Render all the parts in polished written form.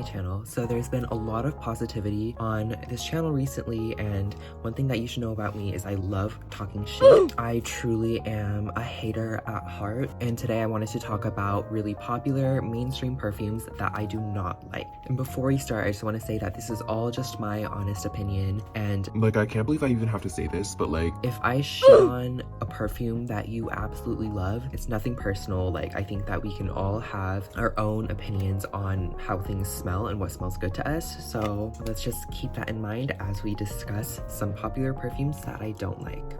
channel. So there's been a lot of positivity on this channel recently, and one thing that you should know about me is I love talking shit. I truly am a hater at heart, and today I wanted to talk about really popular mainstream perfumes that I do not like. And before we start, I just want to say that this is all just my honest opinion, and like, I can't believe I even have to say this, but like, if I shit on a perfume that you absolutely love, it's nothing personal. Like, I think that we can all have our own opinions on how things smell and what smells good to us. So let's just keep that in mind as we discuss some popular perfumes that I don't like.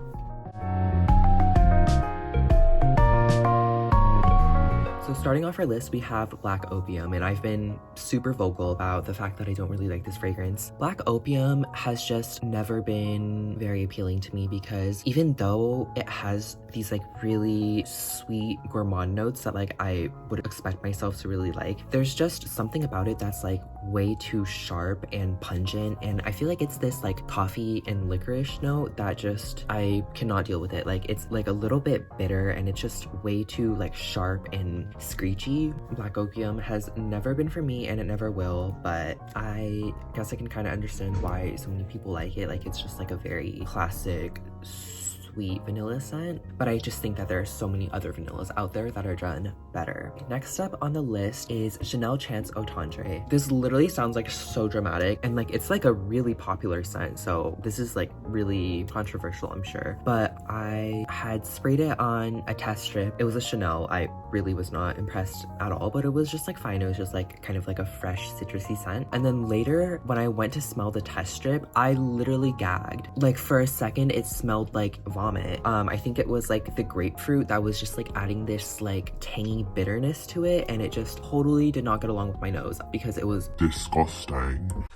So starting off our list, we have Black Opium, and I've been super vocal about the fact that I don't really like this fragrance. Black Opium has just never been very appealing to me because even though it has these like really sweet gourmand notes that like I would expect myself to really like, there's just something about it that's like way too sharp and pungent, and I feel like it's this like coffee and licorice note that just I cannot deal with it. Like, it's like a little bit bitter and it's just way too like sharp and screechy. Black Opium has never been for me and it never will, but I guess I can kind of understand why so many people like it. Like, it's just like a very classic sweet vanilla scent, but I just think that there are so many other vanillas out there that are done better. Next up on the list is Chanel Chance Eau Tendre. This literally sounds like so dramatic, and like it's like a really popular scent, so this is like really controversial, I'm sure, but I had sprayed it on a test strip. It was a Chanel. I really was not impressed at all, but it was just like fine. It was just like kind of like a fresh citrusy scent, and then later when I went to smell the test strip, I literally gagged. Like, for a second it smelled like vomit. I think it was like the grapefruit that was just like adding this like tangy bitterness to it, and it just totally did not get along with my nose because it was disgusting.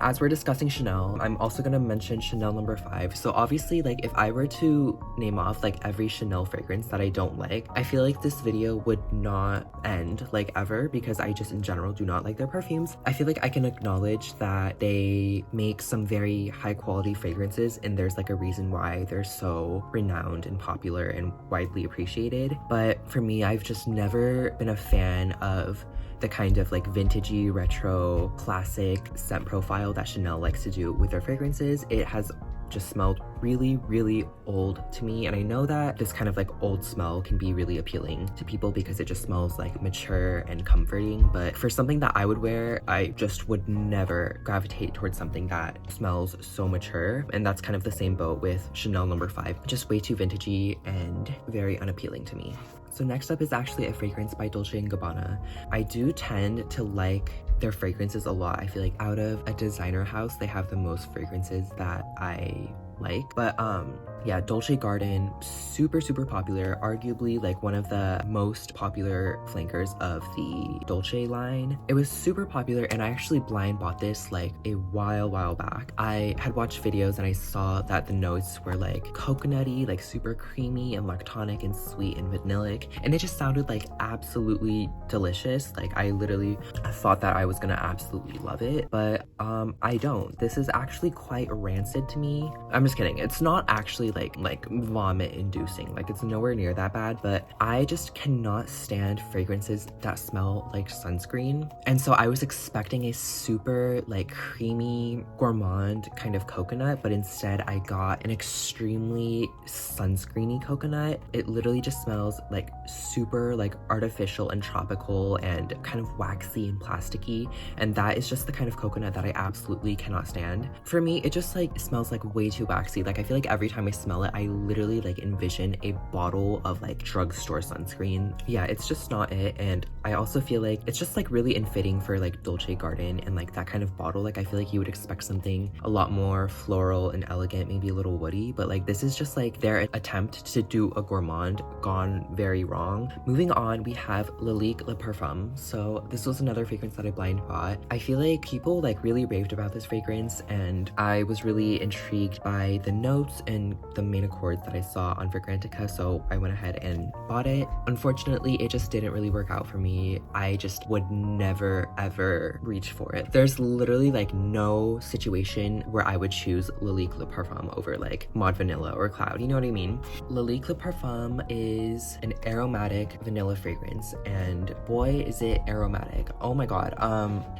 As we're discussing Chanel, I'm also gonna mention Chanel No. 5. So obviously, like, if I were to name off like every Chanel fragrance that I don't like, I feel like this video would not end like ever, because I just in general do not like their perfumes. I feel like I can acknowledge that they make some very high quality fragrances, and there's like a reason why they're so renowned and popular and widely appreciated. But for me, I've just never been a fan of the kind of like vintagey, retro, classic scent profile that Chanel likes to do with their fragrances. It has just smelled really, really old to me, and I know that this kind of like old smell can be really appealing to people because it just smells like mature and comforting, but for something that I would wear, I just would never gravitate towards something that smells so mature, and that's kind of the same boat with Chanel No. 5. Just way too vintagey and very unappealing to me. So next up is actually a fragrance by Dolce & Gabbana. I do tend to like their fragrances a lot. I feel like out of a designer house, they have the most fragrances that I like. But yeah, Dolce Garden, super popular, arguably like one of the most popular flankers of the Dolce line. It was super popular, and I actually blind bought this like a while back. I had watched videos and I saw that the notes were like coconutty, like super creamy and lactonic and sweet and vanillic, and it just sounded like absolutely delicious. Like, I literally thought that I was gonna absolutely love it, but I don't. This is actually quite rancid to me. I'm just kidding. It's not actually like vomit inducing. Like, it's nowhere near that bad, but I just cannot stand fragrances that smell like sunscreen. And so I was expecting a super like creamy gourmand kind of coconut, but instead I got an extremely sunscreeny coconut. It literally just smells like super like artificial and tropical and kind of waxy and plasticky, and that is just the kind of coconut that I absolutely cannot stand. For me, it just like smells like way too waxy. Like, I feel like every time I smell it, I literally like envision a bottle of like drugstore sunscreen. Yeah, it's just not it. And I also feel like it's just like really unfitting for like Dolce Garden and like that kind of bottle. Like, I feel like you would expect something a lot more floral and elegant, maybe a little woody, but like this is just like their attempt to do a gourmand gone very wrong. Moving on, we have LALIQUE Le Parfum. So this was another fragrance that I blind bought. I feel like people like really raved about this fragrance, and I was really intrigued by the notes and the main accords that I saw on Fragrantica, so I went ahead and bought it. Unfortunately, it just didn't really work out for me. me, I just would never ever reach for it. There's literally like no situation where I would choose LALIQUE Le Parfum over like Mod Vanilla or Cloud, you know what I mean? LALIQUE Le Parfum is an aromatic vanilla fragrance, and boy is it aromatic. Oh my god.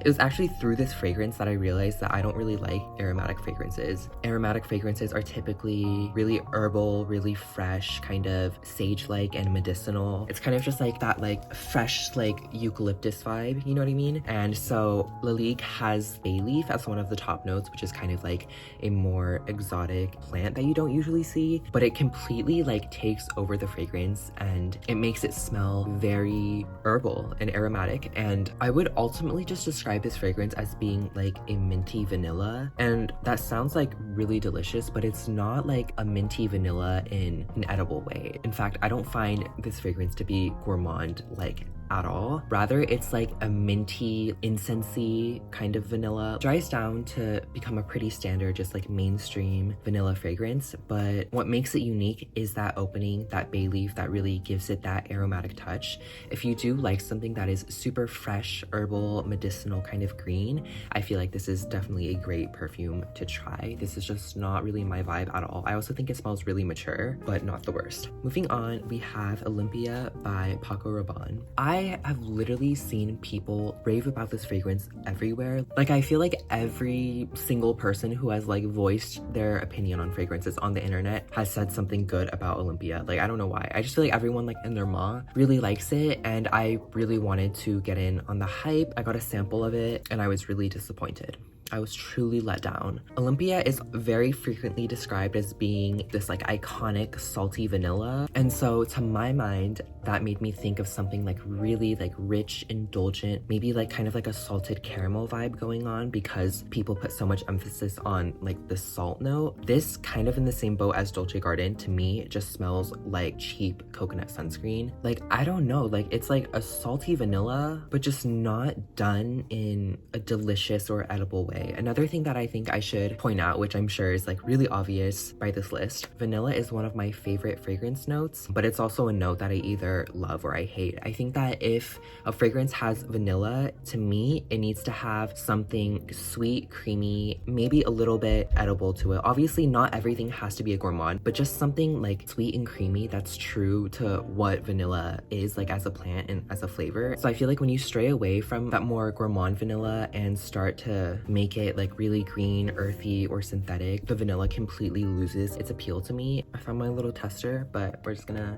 It was actually through this fragrance that I realized that I don't really like aromatic fragrances. Aromatic fragrances are typically really herbal, really fresh, kind of sage-like and medicinal. It's kind of just like that like fresh like eucalyptus vibe, you know what I mean? And so LALIQUE has bay leaf as one of the top notes, which is kind of like a more exotic plant that you don't usually see, but it completely like takes over the fragrance and it makes it smell very herbal and aromatic. And I would ultimately just describe this fragrance as being like a minty vanilla, and that sounds like really delicious, but it's not like a minty vanilla in an edible way. In fact, I don't find this fragrance to be gourmand like at all. Rather, it's like a minty, incensey kind of vanilla. Dries down to become a pretty standard, just like mainstream vanilla fragrance. But what makes it unique is that opening, that bay leaf that really gives it that aromatic touch. If you do like something that is super fresh, herbal, medicinal kind of green, I feel like this is definitely a great perfume to try. This is just not really my vibe at all. I also think it smells really mature, but not the worst. Moving on, we have OLYMPEA by PACO RABANNE. I have literally seen people rave about this fragrance everywhere. Like, I feel like every single person who has like voiced their opinion on fragrances on the internet has said something good about OLYMPEA. Like, I don't know why. I just feel like everyone like and their ma really likes it, and I really wanted to get in on the hype. I got a sample of it and I was really disappointed. I was truly let down. OLYMPEA is very frequently described as being this like iconic salty vanilla. And so to my mind, that made me think of something like really like rich, indulgent, maybe like kind of like a salted caramel vibe going on because people put so much emphasis on like the salt note. This kind of in the same boat as Dolce Garden, to me, it just smells like cheap coconut sunscreen. Like, I don't know, like it's like a salty vanilla, but just not done in a delicious or edible way. Another thing that I think I should point out, which I'm sure is like really obvious by this list, vanilla is one of my favorite fragrance notes, but it's also a note that I either love or I hate. I think that if a fragrance has vanilla, to me, it needs to have something sweet, creamy, maybe a little bit edible to it. Obviously, not everything has to be a gourmand, but just something like sweet and creamy that's true to what vanilla is like as a plant and as a flavor. So I feel like when you stray away from that more gourmand vanilla and start to make it like really green, earthy, or synthetic, the vanilla completely loses its appeal to me. I found my little tester, but we're just gonna...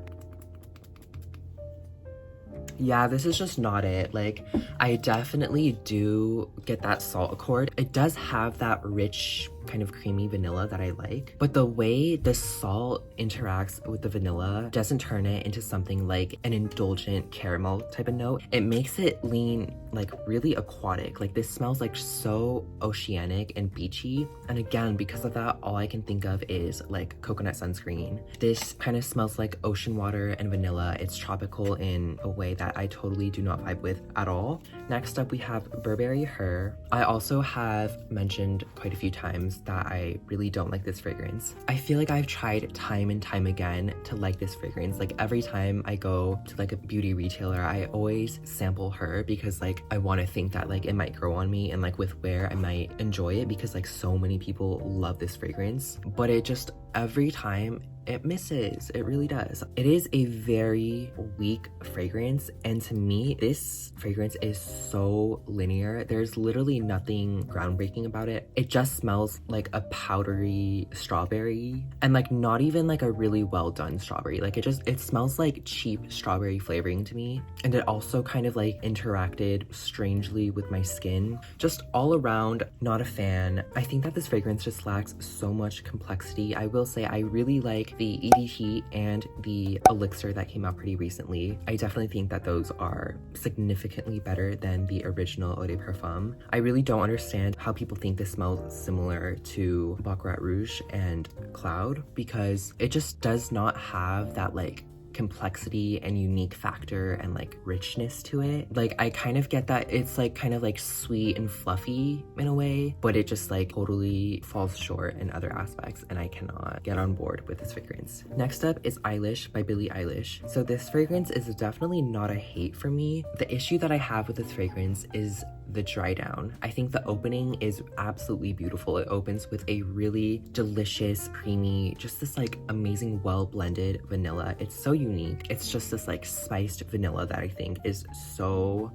Yeah, this is just not it. Like, I definitely do get that salt accord. It does have that rich kind of creamy vanilla that I like, but the way the salt interacts with the vanilla doesn't turn it into something like an indulgent caramel type of note. It makes it lean like really aquatic. Like, this smells like so oceanic and beachy, and again, because of that, all I can think of is like coconut sunscreen. This kind of smells like ocean water and vanilla. It's tropical in a way that I totally do not vibe with at all. Next up, we have Burberry Her. I also have mentioned quite a few times that I really don't like this fragrance. I feel like I've tried time and time again to like this fragrance. Like, every time I go to like a beauty retailer, I always sample Her because like I want to think that like it might grow on me and like with wear I might enjoy it because like so many people love this fragrance, but it just every time it misses. It really does. It is a very weak fragrance, and to me, this fragrance is so linear. There's literally nothing groundbreaking about it. It just smells like a powdery strawberry, and like not even like a really well done strawberry. Like, it smells like cheap strawberry flavoring to me, and it also kind of like interacted strangely with my skin. Just all around, not a fan. I think that this fragrance just lacks so much complexity. I will say I really like the ED Heat and the Elixir that came out pretty recently. I definitely think that those are significantly better than the original Eau de Parfum. I really don't understand how people think this smells similar to Baccarat Rouge and Cloud, because it just does not have that like complexity and unique factor and like richness to it. Like I kind of get that it's like kind of like sweet and fluffy in a way, but it just like totally falls short in other aspects, and I cannot get on board with this fragrance. Next up is EILISH by Billie Eilish. So this fragrance is definitely not a hate for me. The issue that I have with this fragrance is the dry down. I think the opening is absolutely beautiful. It opens with a really delicious, creamy, just this like amazing well blended vanilla. It's so unique. It's just this like spiced vanilla that I think is so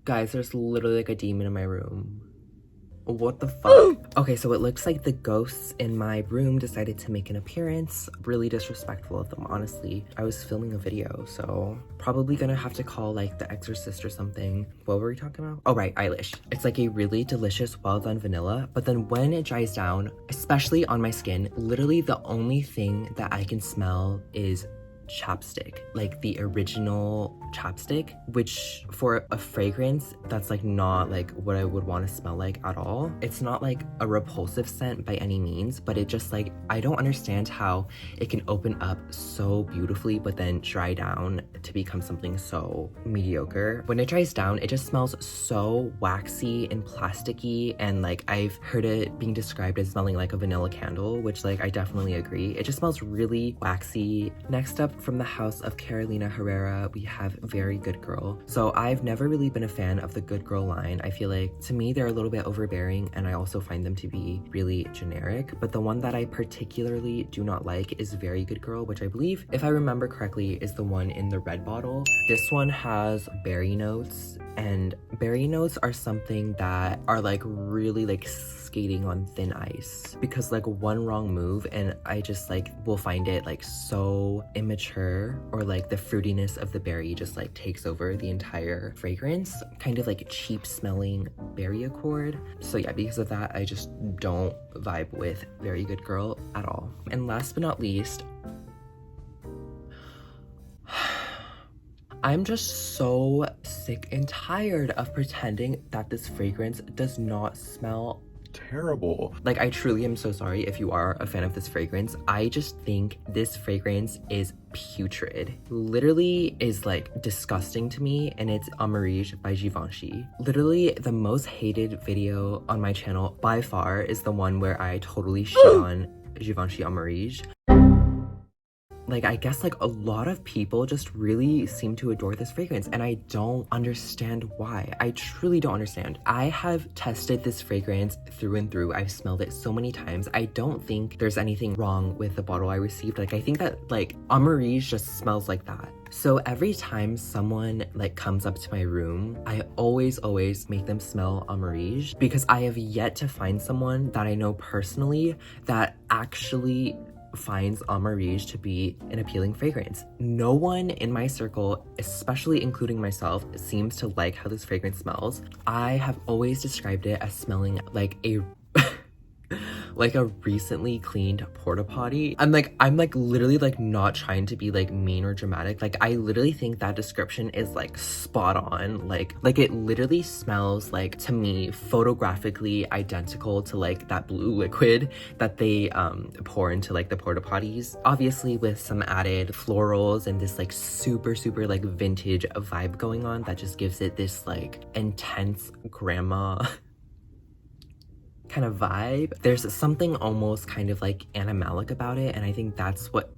guys, there's literally like a demon in my room. What the fuck? Okay, so it looks like the ghosts in my room decided to make an appearance. Really disrespectful of them, honestly. I was filming a video, so probably gonna have to call like the exorcist or something. What were we talking about? Oh right, EILISH. It's like a really delicious, well done vanilla, but then when it dries down, especially on my skin, literally the only thing that I can smell is chapstick, like the original chapstick, which for a fragrance that's like not like what I would want to smell like at all. It's not like a repulsive scent by any means, but it just like, I don't understand how it can open up so beautifully but then dry down to become something so mediocre. When it dries down, it just smells so waxy and plasticky, and like I've heard it being described as smelling like a vanilla candle, which like I definitely agree. It just smells really waxy. Next up, from the house of Carolina Herrera, we have Very Good Girl. So I've never really been a fan of the Good Girl line. I feel like to me they're a little bit overbearing, and I also find them to be really generic. But the one that I particularly do not like is Very Good Girl, which I believe, if I remember correctly, is the one in the red bottle. This one has berry notes, and berry notes are something that are like really like skating on thin ice, because like one wrong move and I just like will find it like so immature, or like the fruitiness of the berry just like takes over the entire fragrance, kind of like cheap smelling berry accord. So yeah, because of that, I just don't vibe with Very Good Girl at all. And last but not least, I'm just so sick and tired of pretending that this fragrance does not smell Terrible. like. I truly am so sorry if you are a fan of this fragrance. I just think this fragrance is putrid. Literally is like disgusting to me, and it's AMARIGE by Givenchy. Literally the most hated video on my channel by far is the one where I totally shit on Givenchy AMARIGE. Like, I guess like a lot of people just really seem to adore this fragrance, and I don't understand why. I truly don't understand. I have tested this fragrance through and through. I've smelled it so many times. I don't think there's anything wrong with the bottle I received. Like, I think that like AMARIGE just smells like that. So every time someone like comes up to my room, I always make them smell AMARIGE, because I have yet to find someone that I know personally that actually finds AMARIGE to be an appealing fragrance. No one in my circle, especially including myself, seems to like how this fragrance smells. I have always described it as smelling like a like a recently cleaned porta potty. I'm like literally like not trying to be like mean or dramatic. Like I literally think that description is like spot on. Like it literally smells like, to me, photographically identical to like that blue liquid that they pour into like the porta potties, obviously with some added florals and this like super like vintage vibe going on that just gives it this like intense grandma kind of vibe. There's something almost kind of like animalic about it, and I think that's what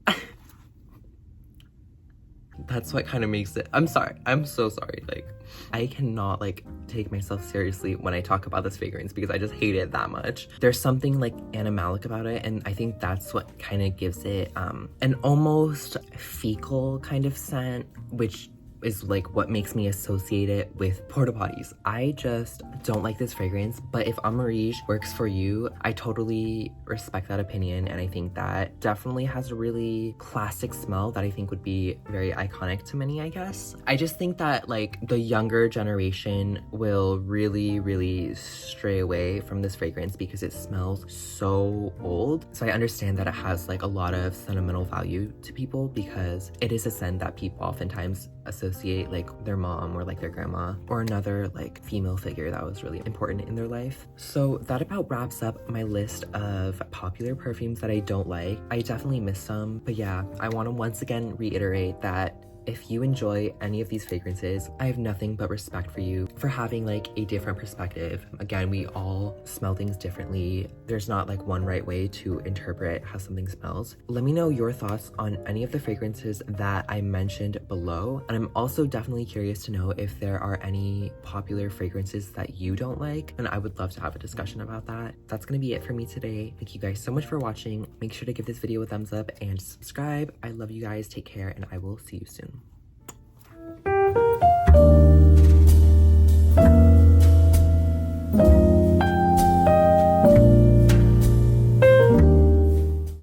that's what kind of makes it. I'm sorry, I'm so sorry. Like, I cannot like take myself seriously when I talk about this fragrance because I just hate it that much. There's something like animalic about it, and I think that's what kind of gives it an almost fecal kind of scent, which is like what makes me associate it with porta potties. I just don't like this fragrance, but if AMARIGE works for you, I totally respect that opinion, and I think that definitely has a really classic smell that I think would be very iconic to many, I guess. I just think that like the younger generation will really stray away from this fragrance because it smells so old. So I understand that it has like a lot of sentimental value to people because it is a scent that people oftentimes associate associate like their mom or like their grandma or another like female figure that was really important in their life. So that about wraps up my list of popular perfumes that I don't like. I definitely missed some, but yeah, I want to once again reiterate that if you enjoy any of these fragrances, I have nothing but respect for you for having like a different perspective. Again, we all smell things differently. There's not like one right way to interpret how something smells. Let me know your thoughts on any of the fragrances that I mentioned below. And I'm also definitely curious to know if there are any popular fragrances that you don't like, and I would love to have a discussion about that. That's gonna be it for me today. Thank you guys so much for watching. Make sure to give this video a thumbs up and subscribe. I love you guys. Take care, and I will see you soon.